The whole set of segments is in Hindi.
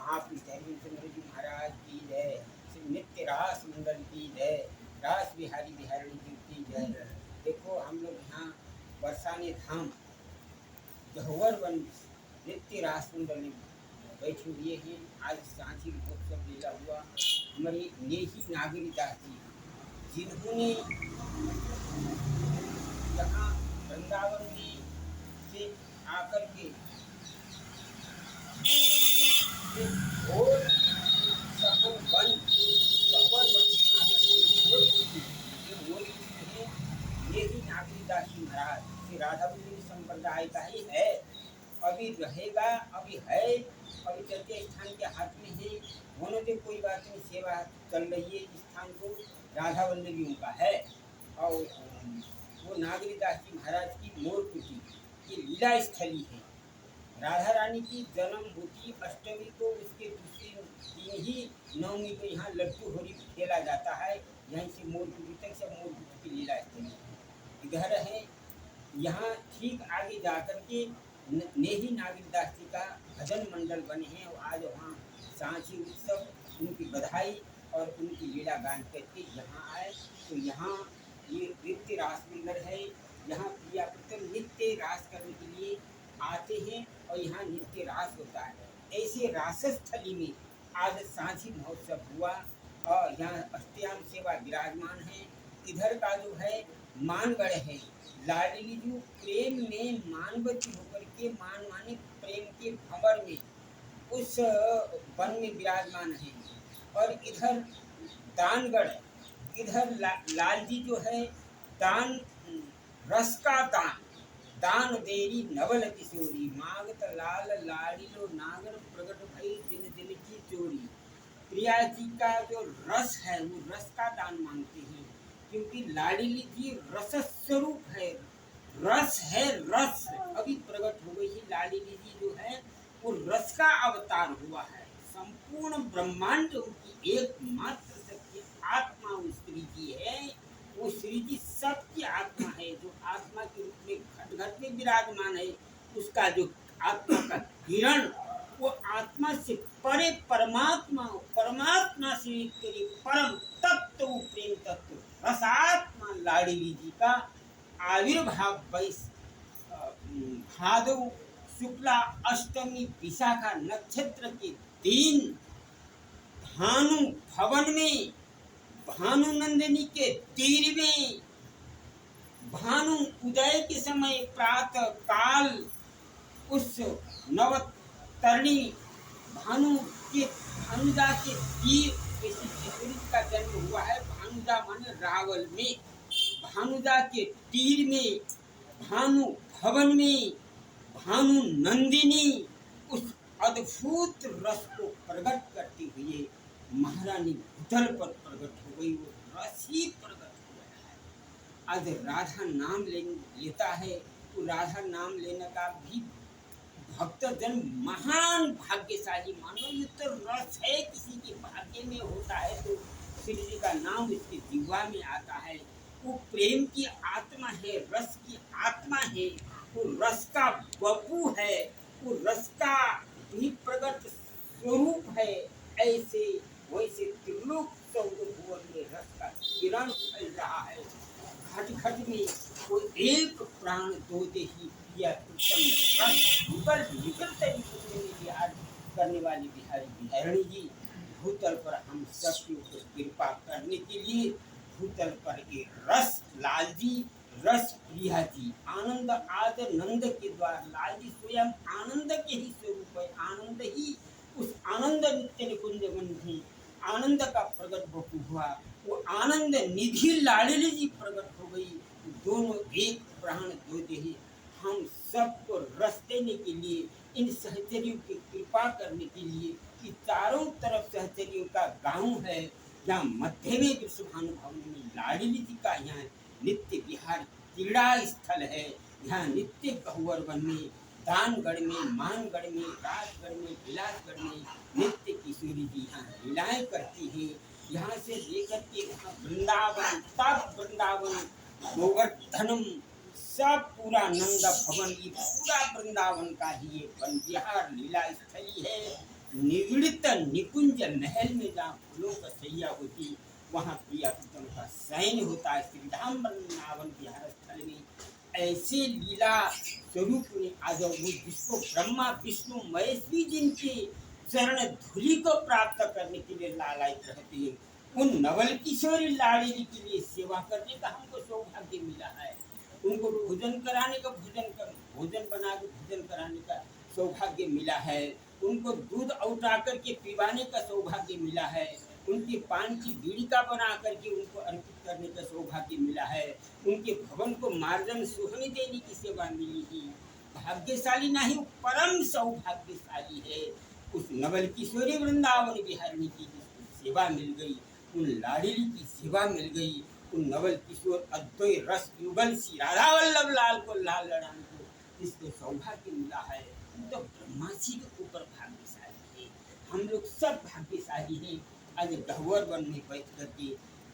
महाप्रभु चंद्र जी महाराज की जय। श्री नित्य रास मंडल की जय। रास बिहारी बिहारी जी की जय। देखो हम लोग यहाँ बरसाने धाम जहवर वन नित्य रास मंडल में बैठे हुए हैं। आज सांची महोत्सव मेला हुआ। हमारी नेही नागरिका थी जिन्होंने यहाँ वृंदावन में से आकर के घोर सफल वन सफल वन में आकर के नेही नागरिका थी महाराज श्री राधा वल्लभ संप्रदाय का ही है। अभी रहेगा, अभी है, अभी चलते स्थान के हाथ में है। होने से कोई बात नहीं, सेवा चल रही है। इस स्थान को राधा वल्लभियों का है। और वो नागरिकदास जी महाराज की मोरकुटी ये लीला स्थली है। राधा रानी की जन्म होती अष्टमी को, उसके दूसरे दिन ही नवमी को यहाँ लड्डू होली खेला जाता है। यहीं से मोरकुटी तक सब मोरकुटी की लीला स्थली इधर है। यहाँ ठीक आगे जाकर के नेही नागरिकदास जी का भजन मंडल बने हैं। और आज वहाँ सांची उत्सव उनकी बधाई और उनकी लीला गान करके यहाँ आए। तो यहाँ ये नित्य रास मंडल है। यहाँ प्रिया पुत्र नित्य रास करने के लिए आते हैं और यहाँ नित्य रास होता है। ऐसे रासस्थली में आज सांची महोत्सव हुआ और यहाँ अष्टयाम सेवा विराजमान है। इधर का जो है मानगढ़ है। लाडली जो प्रेम में मानवती होकर के मान माने प्रेम के भंवर में उस वन में विराजमान है। और इधर दानगढ़, इधर लाल जी जो है दान रस का दान देरी नवल किशोरी मांगत लाल लाड़िलो नागर प्रगट भई दिन दिन की चोरी। प्रिया जी का जो रस है वो रस का दान मांगते हैं, क्योंकि लाडली जी रस स्वरूप है, रस है, रस अभी प्रकट हो गई है। लाडली जी जो है वो रस का अवतार हुआ है। संपूर्ण ब्रह्मांड की एकमात्र सत्य आत्मा वो श्री जी है। वो श्री जी सबकी आत्मा है, जो आत्मा के रूप में घट घट में विराजमान है। उसका जो आत्मा का किरण वो आत्मा से परे परमात्मा, परमात्मा से परम तत्व प्रेम तत्व रसात्मा लाडली जी का आविर्भाव भादव शुक्ला अष्टमी विशाखा नक्षत्र के दिन भानु भवन में भानु नंदिनी के तीर में भानु उदय के समय प्रातः काल उस नवतरणी भानु के भानुजा के तीर का जन्म हुआ है। भानुजा माने रावल में, भानुजा के तीर में, भानु भवन में भानु नंदिनी उस अद्भुत रस को प्रकट करते हुए महारानी भूतल पर प्रकट हो गई। वो रस ही प्रकट हो गया है। आज राधा नाम लेता है तो राधा नाम लेने का भी भक्तजन महान भाग्यशाली मानो। ये तो रस है, किसी के भाग्य में होता है तो श्री जी का नाम इसके जीवा में आता है। वो प्रेम की आत्मा है, रस की आत्मा है, वो रस का बपू है, वो रस का भी प्रगट स्वरूप है। ऐसे वैसे त्रिलोक भुवन में रस का किरण फैल रहा है। घट घट में वो एक प्राण दो देही प्रिया उत्तम रस निकल निकल तरीके में बिहार करने वाली बिहारी बिहारी जी भूतल पर हम सबके ऊपर कृपा करने के लिए भूतल पर ये रस लाल जी, रस प्रिया जी, आनंद आद नंद के द्वारा लाल जी स्वयं आनंद के ही स्वरूप है। आनंद ही उस आनंद नित्य निकुंज बंधु आनंद का प्रकट बपू हुआ। वो आनंद निधि लाडली जी प्रकट हो गई। दोनों एक प्राण दो देही हम सबको रस देने के लिए, इन सहचरियों की कृपा करने के लिए कि चारों तरफ सहचरियों का गांव है। यहाँ मध्य में विश्वभानुभवन में लाडली जी का यहाँ नित्य विहार क्रीड़ा स्थल है। यहाँ नित्य कहुवर वन में, दानगढ़ में, मानगढ़ में, राजगढ़ में, विलासगढ़ में नित्य किशोरी जी यहाँ लीलाएं करती हैं। यहाँ से लेकर के वहाँ वृंदावन तक वृंदावन गोवर्धनम सब पूरा नंद भवन, ये पूरा वृंदावन का ही ये वन विहार लीला स्थली है। निवृत्त निकुंज महल में जहाँ फूलों का सैया होती, वहाँ प्रिया प्रीतम का शयन होता है। श्री धाम वृंदावन विहार स्थल में ऐसे लीला स्वरूप में आज वो जिसको ब्रह्मा विष्णु महेश्वरी जिनके चरण धूलि को प्राप्त करने के लिए लालायित रहते हैं, उन नवल किशोरी लाड़ली के लिए सेवा करने का हमको सौभाग्य मिला है। उनको भोजन कराने का भोजन बना के भोजन कराने का सौभाग्य मिला है। उनको दूध औटा करके पिवाने का सौभाग्य मिला है। उनके पान की बीड़ी का बना करके उनको अर्पित करने का सौभाग्य मिला है। उनके भवन को मार्जन सुहनी देने की सेवा मिली थी। भाग्यशाली नहीं, परम सौभाग्यशाली है उस नवल किशोरी वृंदावन विहारिणी की जिसकी सेवा मिल गई, उन लाडली की सेवा मिल गई, उन नवल किशोर अद्वै रस युगल श्री राधा वल्लभ लाल को लाल लड़ाने को जिसको सौभाग्य मिला है, तो ब्रह्मा जी के ऊपर भाग्यशाली है। हम लोग सब भाग्यशाली हैं। आज गहवर वन में बैठ करके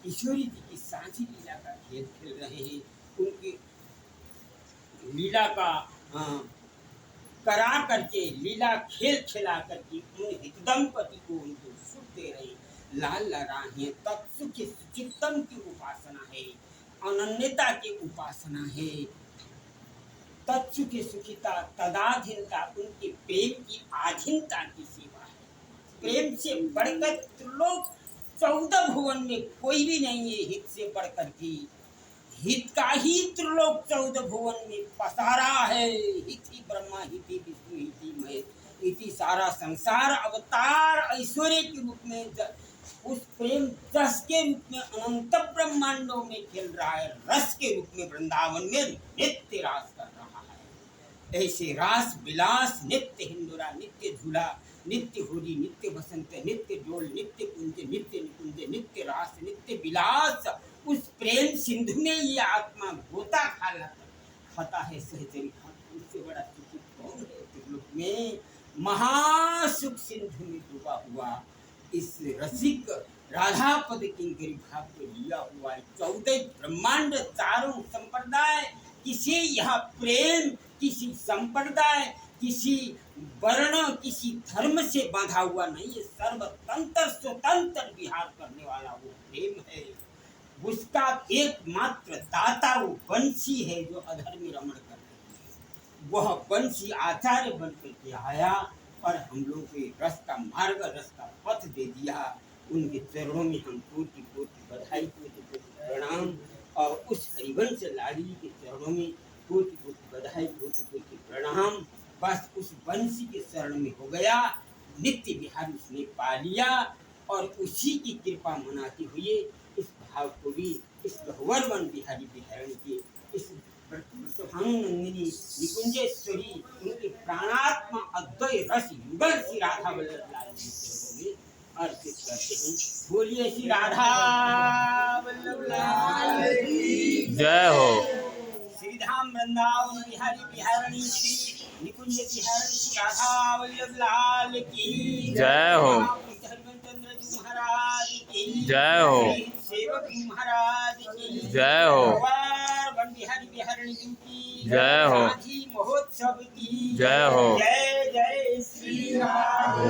किशोरी जी की सांझी लीला का खेल खेल रहे हैं। उनकी लीला का करा करके लीला खेल खिला करके उन दंपति को उनको सुख दे रहे, लाल लड़ाहे तत्सुख चित्तम की उपासना है, अनन्यता की उपासना है, तत्सुख सुखिता तदाधीनता, उनके प्रेम की आधीनता की सेवा है। प्रेम से बढ़कर त्रिलोक 14 भुवन में कोई भी नहीं है हित से बढ़कर की। हित का ही त्रिलोक 14 भुवन में पसारा है। हित ही ब्रह्मा, हित ही विष्णु, हित ही महेश, हित ही सारा संसार अवतार ऐश्वर्य के रूप में उस प्रेम रस के रूप में अनंत ब्रह्मांडों में खेल रहा है। रस के रूप में वृंदावन में नित्य रास कर रहा है। ऐसे रास विलास, नित्य हिंदुरा, नित्य झूला, नित्य होली, नित्य बसंत, नित्य डोल, नित्य कुंज, नित्य निकुंज, नित्य रास, नित्य विलास, उस प्रेम सिंधु में ये आत्मा गोता खाता है सहचरी खान। उससे बड़ा सुख कौन है त्रिलोक में? महासुख सिंधु में डूबा हुआ इस रसिक राधा पद किंकरी भाव को लिया हुआ 14 ब्रह्मांड, चारों संप्रदाय, किसी यहाँ प्रेम, किसी संप्रदाय, किसी वर्ण, किसी धर्म से बांधा हुआ नहीं है। सर्वतंत्र स्वतंत्र विहार करने वाला वो प्रेम है। उसका एकमात्र दाता वो बंसी है जो अधर में रमण कर रही है। वह बंसी आचार्य बन करके आया और हम लोग को रस का मार्ग, रस का पथ दे दिया। उनके चरणों में हम कोटि कोटि बधाई, कोटि कोटि प्रणाम, और उस हरिवंश लाडली के चरणों में कोटि कोटि बधाई, कोटि कोटि प्रणाम। बस उस बंसी के शरण में हो गया, नित्य विहार उसने पा लिया, और उसी की कृपा मनाते हुए इस भाव को भी इस गहवर वन बिहारी बिहारी के इस सुहांगिनी निकुंजेश्वरी, उनके प्राणात्मा अद्वै रस युगल श्री राधा वल्लभ लाल जी में अर्पित करते हैं। बोलिए श्री राधा वल्लभ लाल की जय हो। श्री धाम वृंदावन बिहारी बिहारिणी श्री निकुंज बिहारिणी श्री राधा वल्लभ लाल की जय हो। हरिवंशचंद्र जी महाराज की जय हो। सेवक महाराज की जय हो। वन बिहारी बिहारिणी जी की जय हो। महोत्सव की जय हो। जय जय श्री राम।